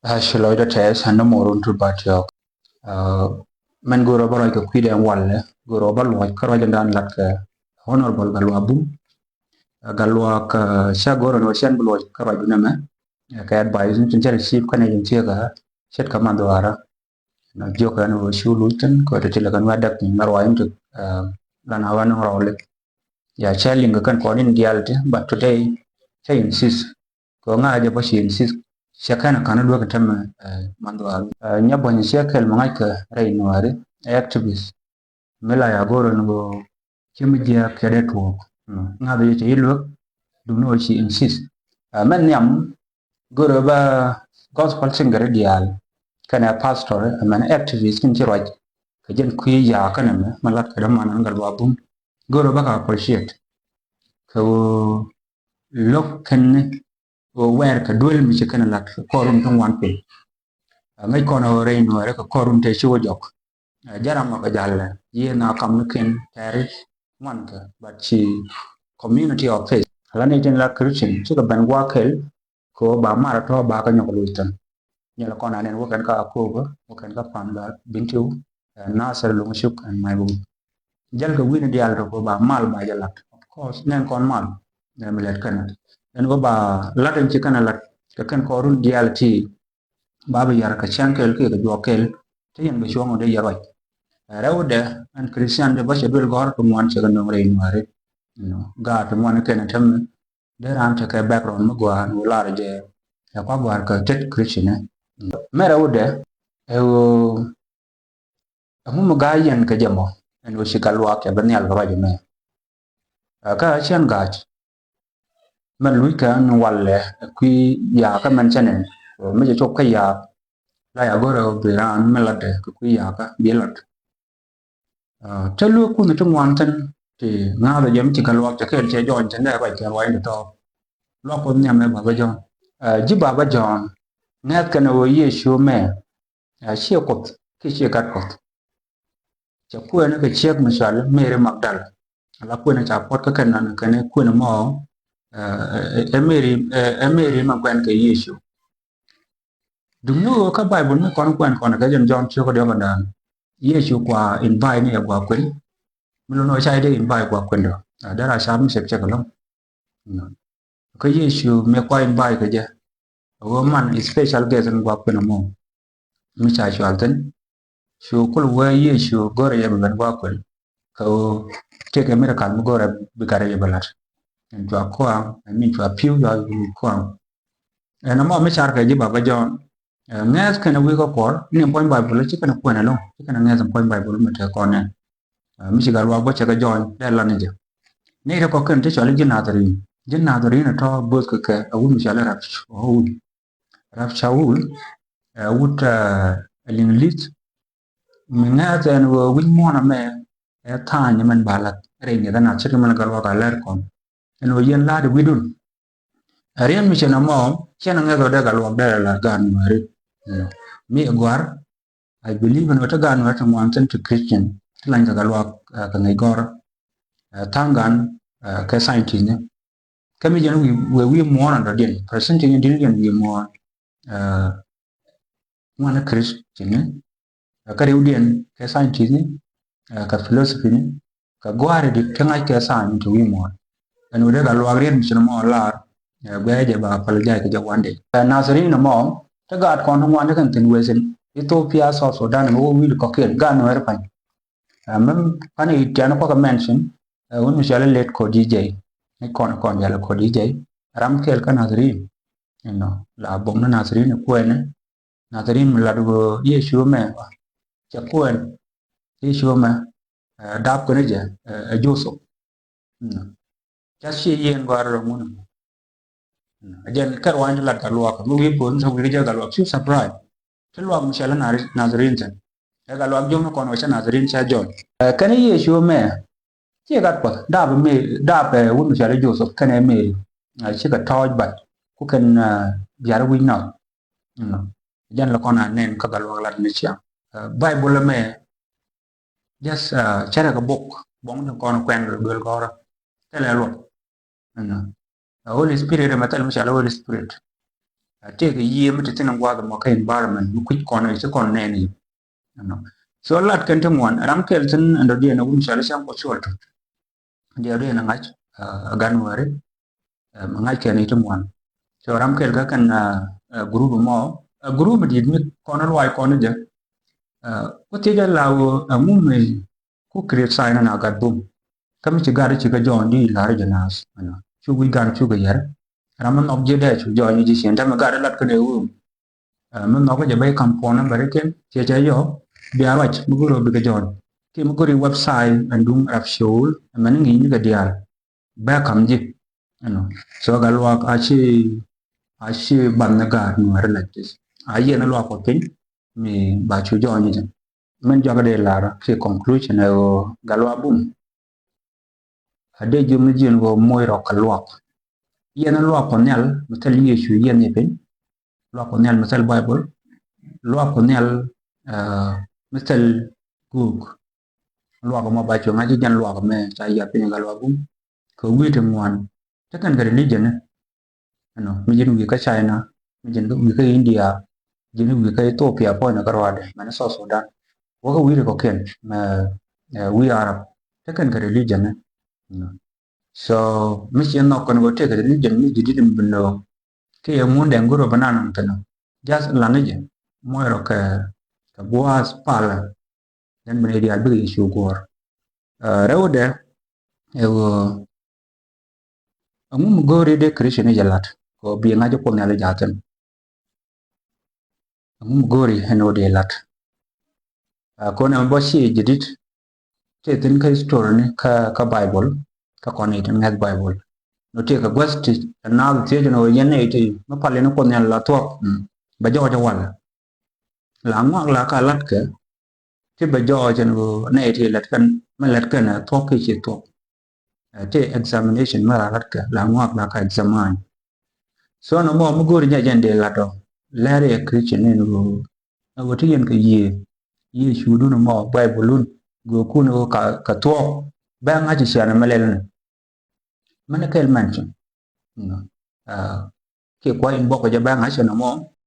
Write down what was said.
Shiloi da tes and no more to bat yok. Men goro ba like a quid and walle, goro ba like Karajan like honorable Galuabu, Galuak Shagoro no Shan Bloy Karajuname, a advice in Chen sheep Canadian Tiaga, Shet Commandoara, Joker and Shu Luton, got a telegram wadak in Marwain to Lanawan Rowley. Yeah, Chelling can call in reality, but today she insists. Ko nga aja ba she insists. Shakana kana dua katama mandoal. Nyabo ni shakel mangaka rai nuare activist. Mela ya goro ngo chimijia cadet work. Nga ba yeche ilu do no she insists. Men nyam goro ba gospel singer dial. Kana pastor man activist kin chiraj. Kajen kuyi ya kana me malat kadama nangal babum. Goro ba ka appreciate. Ko lok kan o wer ka duel mi che kana lat korum tong wan pe ngai kono re no re ka korum te chuo jok jaram ma ka jalle ye na kam ne ken tari wan ka but chi community of faith la ne ten la christian chu ka ban wa kel ko ba mara to ba ka nyok luitan ne la kona nen wo kan ka ko ba wo kan ka pam da bintu na sar lu shuk and my room jal ka wini dial ko ba mal ba jalat of course nen kon mal ne mi let kana en go ba latin ci kana lat ka kan ko run diality babu yar ka chankel ke ga jokel te yen be shongo de yaroj rewde an christian de ba shedul gor ko mon ci ga no re mare ga to mon ke na tam de ran ta ka background mo gwa no la je ya kwa gwa ka tet christian me rewde e o mu ga yen ka jamo en o shikalwa ke ban yal ga me ka chen ga man lui ka no walle qui ya ka man chanen me je chop ka ya la ya goro be ran me la de qui ya ka be lat ta lu ku ne tung wan tan ti nga da yem ti ka lo ta ke che jon chen da ba ke wai ne to lo ko nyam me ba ba jon ji ba ba jon ngat ka no ye shu me she ko ki she kat ko cha ku ne ka chek misal me re magdal la ku ne cha pot ka kan nan ka ne ku ne mo Emeri ma gwen ke Yesu. Dumno ka Bible me kon gwen kon ka jen John choko de bandan. Yesu kwa invite ni kwa kwen. Milo no chai de invite kwa kwen do. Dara sham sep cheka long. Ka Yesu me kwa invite ka je. Wo man special guest kwa kwen mo. Mi cha chwalten. Shu kul wa Yesu gore ye ban kwa kwen. Ka take a miracle mo gore bigare ye balat. En chwa kwa, min chwa piu ya kwa. En mo me char ka ji baba John ngas kana wi ko kor ni point bible chi kana kwana long chi kana ngas point bible me te kone mi chi galwa bo cha ga John de la ni je ni ko kan te chale jin nadari na to bos ka ka awu mi chale rap shaul wut ling lit mi ngas en wo wi mo na me ta ni man balat re ni da na chi man galwa ka ler kon en wo yen la de widun arian mi chena mo chena ngas de galwa de la gan mari me gwar I believe in what a gun what wanted to Christian like a galwak can they go tangan ka scientist ne kami jan we more under den percentage in dillion we more one Christian ne ka reudian ka scientist ne ka philosophy ne ka gware di tanga ka science we more and we galwak ren mission mo la gbe ba apologize ka jawande nazarin no mo ta gad kon wanda kan tin wesen Ethiopia, South Sudan, and all will cocker gun or pine. Honey, Jana Cocker mention, when we shall let co DJ, a con yellow co DJ, Ramkel can Nazarin, La Bomna Nazarin, Quen, Nazarin Ladu, Yeshu me, Jacquen, Yeshu me, Dab Conaja, a Joseph. Just she and Guaramun. Again, Carwan like a walk, movie puns, we just got a surprise. Telwa mshala Nazarin sen. Ega lo abjong kon wa Nazarin cha John. Kane Yesu me. Che gat pot. Da pe wun mshala Joseph kane me. Che ka toj bat. Ku ken biar wi na. Jan la kon anen ka gal wala ni cha. Bible me. Just chara ka book. Bong kon kwen do gora. Tele lo. Holy Spirit metal mshala Holy Spirit. take ye mata tinan gwa ma ka environment mu kwit kono ise kon ne ni no so lat kan tan wan ram kel tin ando dia na wum shala sam ko chwalto dia do na ngach gan ware ngach ken itum wan so ram kel ga kan group mo group di mi kono lwai kono je ko te ga lawo mu me ku create sign na ga bum kam ci gar ci ga jon di la re janas no chu wi gan chu ga yar ram no je de chu jo ni ji sen ta ma ga lat ko ne wu mình nói cái bay campaign nó bari ken che che yo bia wach mu guro bi jon ki mu guri website andum rap show man ngi ni ga dia ba kam ji ano so ga luak a chi ban na ga no ar la tis a ye na luak ko pin mi ba chu jo ni men jo ga de la ra ki conclusion e ga luak bum ade ju mi jin go moy ro ka luak ye na luak ko nel mu tal ye chu ye ni pin luak ko nel mu tal bible luak ko nel misal gug luak mo ba chunga ji jan luak me cha ya pin ga luak ko wi te ngwan ta kan ga religion no mi jin wi ka China mi jin wi ka India jin wi ka Ethiopia po na garwade man so Sudan wo ko wi ko ken ma wi Arab ta kan ga religion no so mi chen no kon go te ga religion mi jidi dim no ke ya mun de ngoro banana ntano just la ne je mo ro ka boas pala dan bene dia bi isu gor rewde ewo angum gori de christian jalat ko bi ngajo ko nale jatan angum gori heno de lat ko na bo shi jidit te tin ka story ni ka bible ka ko ni tin ngak bible no te ka gwasti na te no yene te ma pale no ko nale la to ba jo jo wala la ngwa la ka lat ke te ba jo chen go ne te lat kan ma lat kan to ke chi to te examination ma lat ka la ngwa la ka examine so no mo gori nya jende la to lare christian ne no go ti yen ka ye shudu no mo bible lun go ku no ka to ba nga chi shana malel ne man kel manchen no ke ko in boko ja ba nga shana mo